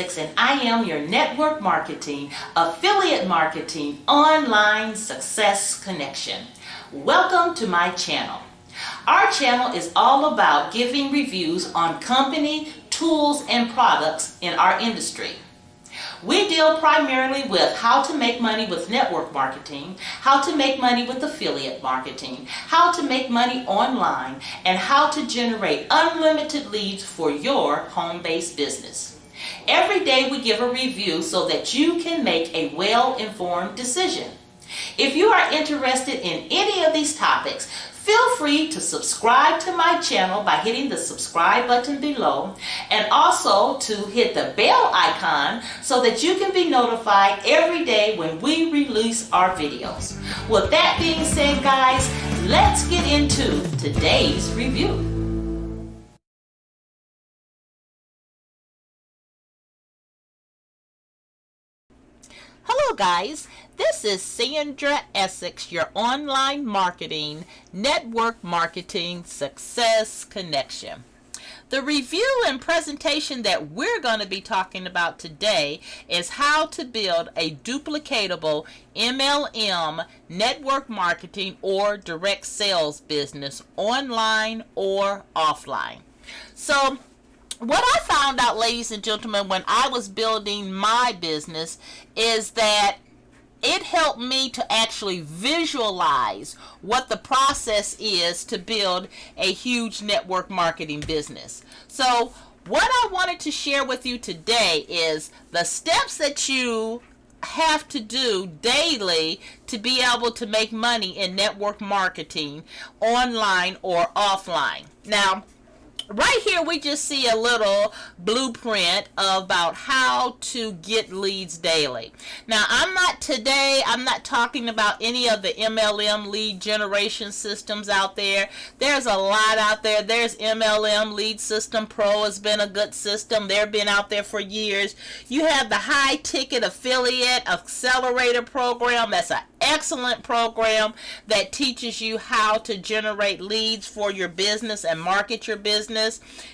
Essex, and I am your network marketing, affiliate marketing, online success connection. Welcome to my channel. Our channel is all about giving reviews on company, tools, and products in our industry. We deal primarily with how to make money with network marketing, how to make money with affiliate marketing, how to make money online, and how to generate unlimited leads for your home-based business. Every day we give a review so that you can make a well-informed decision. If you are interested in any of these topics, feel free to subscribe to my channel by hitting the subscribe button below, and also to hit the bell icon so that you can be notified every day when we release our videos. With that being said, guys, let's get into today's review. Hello guys, this is Sandra Essex, your online marketing, network marketing success connection. The review and presentation that we're going to be talking about today is how to build a duplicatable MLM network marketing or direct sales business online or offline. So what I found out, ladies and gentlemen, when I was building my business is that it helped me to actually visualize what the process is to build a huge network marketing business. So what I wanted to share with you today is the steps that you have to do daily to be able to make money in network marketing online or offline. Now, right here we just see a little blueprint about how to get leads daily. Now I'm not talking about any of the MLM lead generation systems out there. There's a lot out there. There's MLM Lead System Pro has been a good system. They've been out there for years. You have the high ticket affiliate accelerator program. That's an excellent program that teaches you how to generate leads for your business and market your business.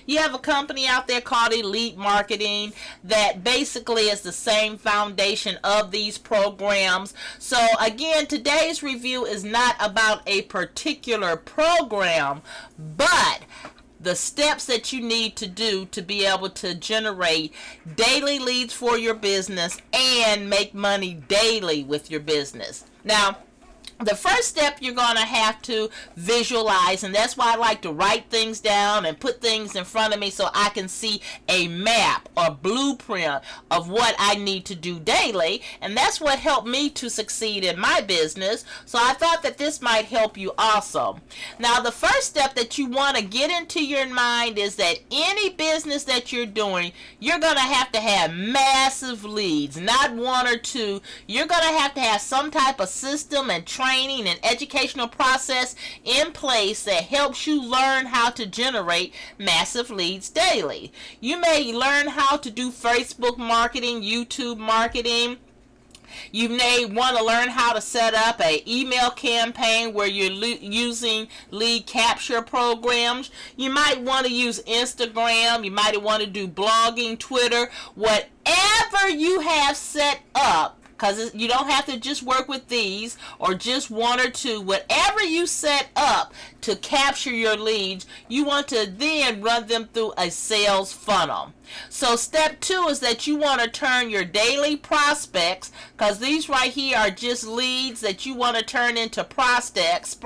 You have a company out there called Elite Marketing that basically is the same foundation of these programs. So again, today's review is not about a particular program, but the steps that you need to do to be able to generate daily leads for your business and make money daily with your business. Now, the first step you're going to have to visualize, and that's why I like to write things down and put things in front of me so I can see a map or blueprint of what I need to do daily, and that's what helped me to succeed in my business. So I thought that this might help you also. Now, the first step that you want to get into your mind is that any business that you're doing, you're going to have massive leads, not one or two. You're going to have some type of system and training and educational process in place that helps you learn how to generate massive leads daily. You may learn how to do Facebook marketing, YouTube marketing. You may want to learn how to set up an email campaign where you're using lead capture programs. You might want to use Instagram. You might want to do blogging, Twitter, whatever you have set up. Because you don't have to just work with these or just one or two. Whatever you set up to capture your leads, you want to then run them through a sales funnel. So step 2 is that you want to turn your daily prospects, because these right here are just leads that you want to turn into prospects.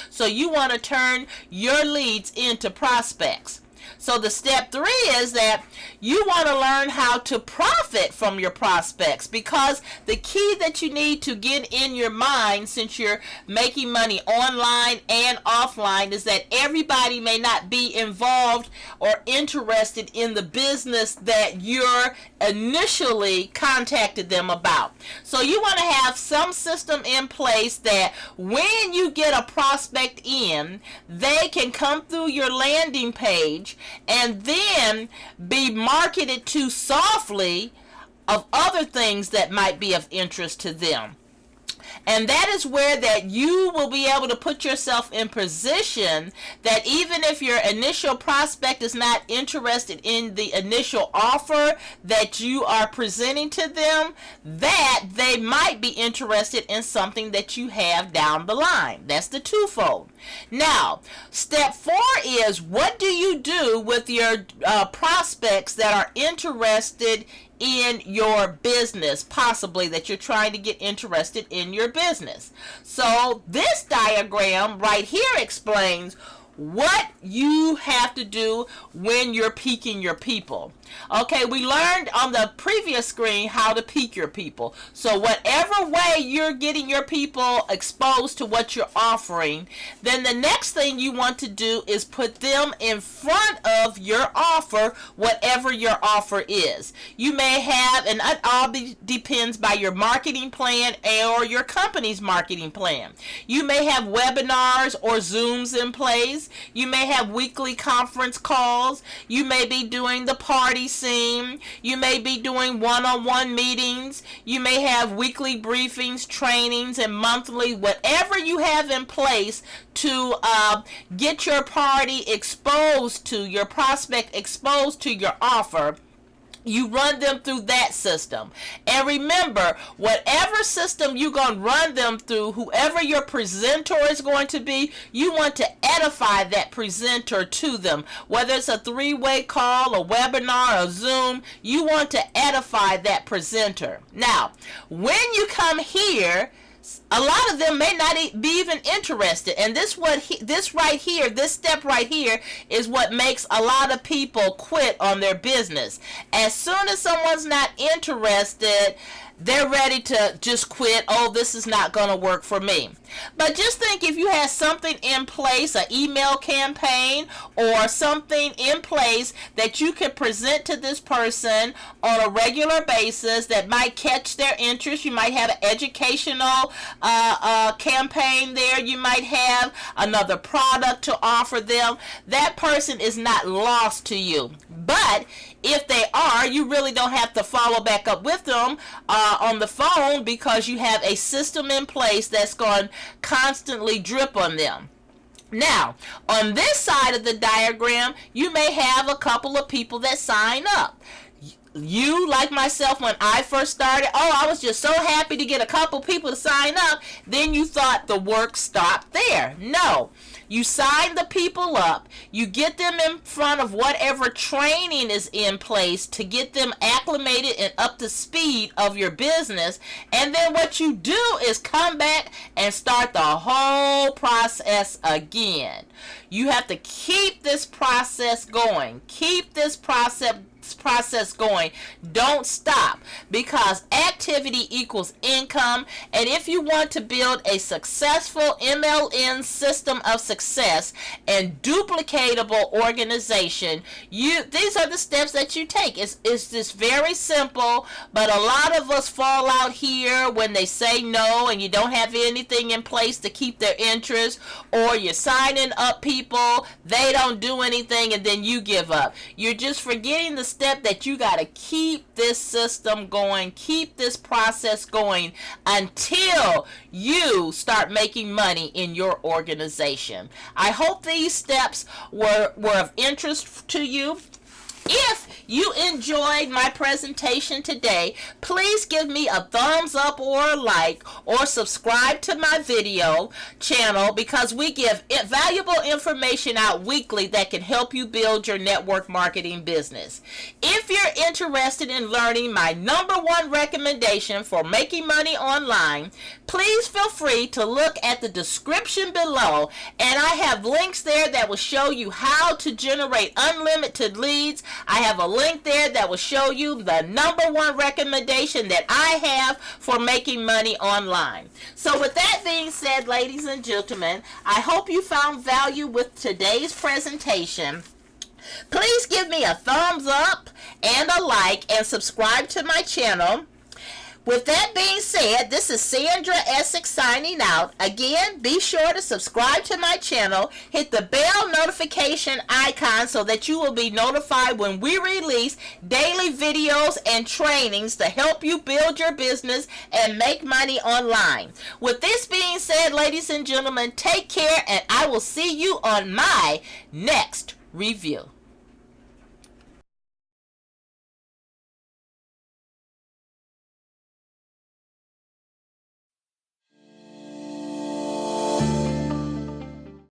So you want to turn your leads into prospects. So the step 3 is that you want to learn how to profit from your prospects, because the key that you need to get in your mind, since you're making money online and offline, is that everybody may not be involved or interested in the business that you're initially contacted them about. So you want to have some system in place that when you get a prospect in, they can come through your landing page and then be marketed to softly of other things that might be of interest to them. And that is where that you will be able to put yourself in position that even if your initial prospect is not interested in the initial offer that you are presenting to them, that they might be interested in something that you have down the line. That's the twofold. Now, step 4 is, what do you do with your prospects that are interested in your business, possibly that you're trying to get interested in your business? So this diagram right here explains what you have to do when you're piquing your people. Okay, we learned on the previous screen how to pique your people. So whatever way you're getting your people exposed to what you're offering, then the next thing you want to do is put them in front of your offer, whatever your offer is. You may have, and it all depends by your marketing plan or your company's marketing plan. You may have webinars or Zooms in place. You may have weekly conference calls. You may be doing the party scene. You may be doing one-on-one meetings. You may have weekly briefings, trainings, and monthly, whatever you have in place to get your party exposed to, your prospect exposed to your offer. You run them through that system. And remember, whatever system you're going to run them through, whoever your presenter is going to be, you want to edify that presenter to them. Whether it's a 3-way call, a webinar, a Zoom, you want to edify that presenter. Now, when you come here, a lot of them may not be even interested, and this step right here is what makes a lot of people quit on their business. As soon as someone's not interested, they're ready to just quit. Oh, this is not going to work for me. But just think, if you had something in place, an email campaign or something in place that you could present to this person on a regular basis that might catch their interest. You might have an educational campaign there. You might have another product to offer them. That person is not lost to you. But if they are, you really don't have to follow back up with them on the phone, because you have a system in place that's going to constantly drip on them. Now, on this side of the diagram, you may have a couple of people that sign up. You, like myself, when I first started, I was just so happy to get a couple people to sign up. Then you thought the work stopped there. No. You sign the people up, you get them in front of whatever training is in place to get them acclimated and up to speed of your business, and then what you do is come back and start the whole process again. You have to keep this process going. Keep this process going. Don't stop, because activity equals income. And if you want to build a successful MLM system of success and duplicatable organization, these are the steps that you take. It's just very simple, but a lot of us fall out here when they say no and you don't have anything in place to keep their interest, or you're signing up people, they don't do anything, and then you give up. You're just forgetting the step that you got to keep this system going, keep this process going until you start making money in your organization. I hope these steps were of interest to you. If you enjoyed my presentation today, please give me a thumbs up or a like, or subscribe to my video channel, because we give valuable information out weekly that can help you build your network marketing business. If you're interested in learning my #1 recommendation for making money online, please feel free to look at the description below, and I have links there that will show you how to generate unlimited leads. I have a link there that will show you the #1 recommendation that I have for making money online. So with that being said, ladies and gentlemen, I hope you found value with today's presentation. Please give me a thumbs up and a like, and subscribe to my channel. With that being said, this is Sandra Essex signing out. Again, be sure to subscribe to my channel. Hit the bell notification icon so that you will be notified when we release daily videos and trainings to help you build your business and make money online. With this being said, ladies and gentlemen, take care, and I will see you on my next review.